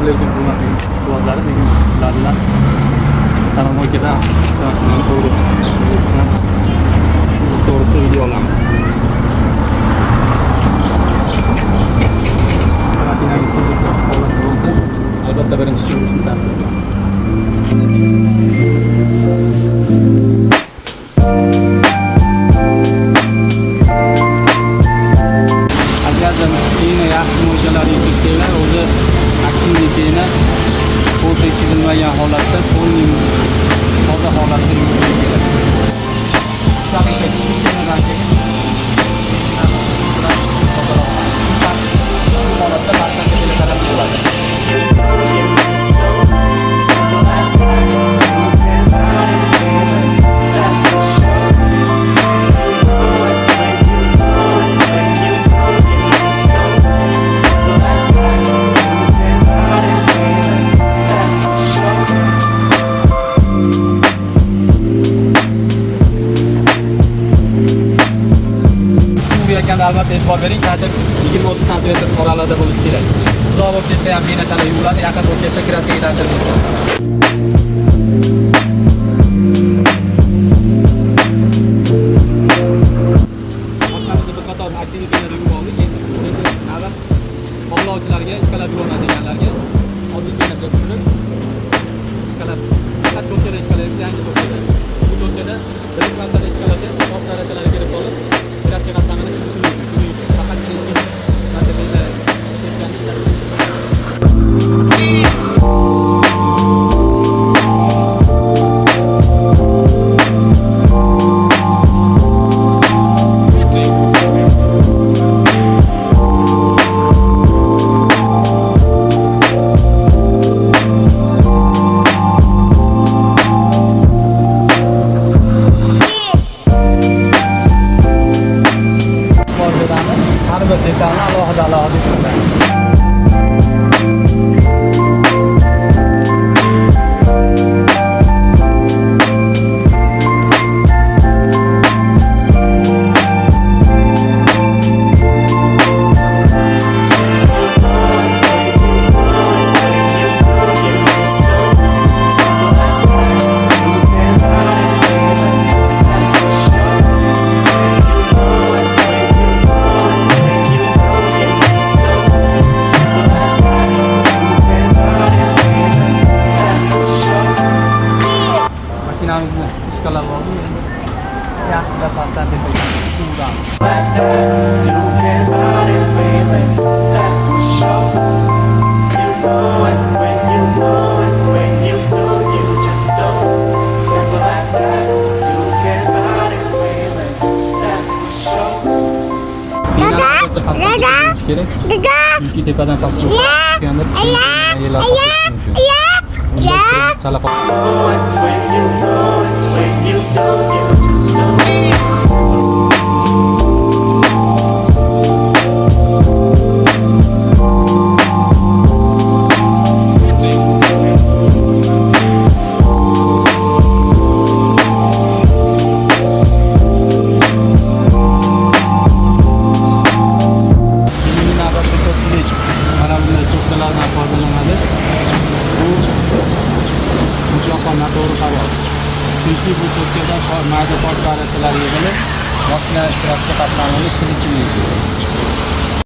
Assalomu alaykum hurmatli ishqibozlar. Bugun sizlar bilan Sanomoykada mashinani to'g'ri to'g'risida video olamiz. Mashinamiz hozirgi holatda bo'lsa, albatta birinchi surishni tavsiya etamiz. Keyin yaxshi mo'ljallarga kelsanglar, o'zi aktivligini qo'l tekshizilmagan holatda, qo'lning toza holatda yurishga kerak. Holatda barchaga qarab bo'ladi. Albatta e'tibor bering, ta'tir 20-30 sm oralig'ida bo'lishi kerak. Uzoq bo'lib ketsa ham beynachalik yuviladi, yaqin bo'lib ketsa kraskaga ta'tir bo'ladi. Mashinamizda bir qator aktivitelar yuvib oldik. Endi navbat qovlovchilarga, ishqalab yuviladiganlarga oddiygina tushunib, ishqalab faqat to'rtta ishqalab yangi to'rtta. Bu to'rtada birinchi marta ishqalabga top darajalarga kirib olib, kraska qatlamini har bir detalni alohida ishlaydi. Mashinamizni ishqalab oldik. Endi yaxshilab pastdan tepilgan suvdamiz. Chunki tepadan pastga tushganda chala noto'g'ri qaror. Chunki bu to'rtkada mayda tosh parchalar yig'ilib, mashina kraska qatlamini qilishi mumkin.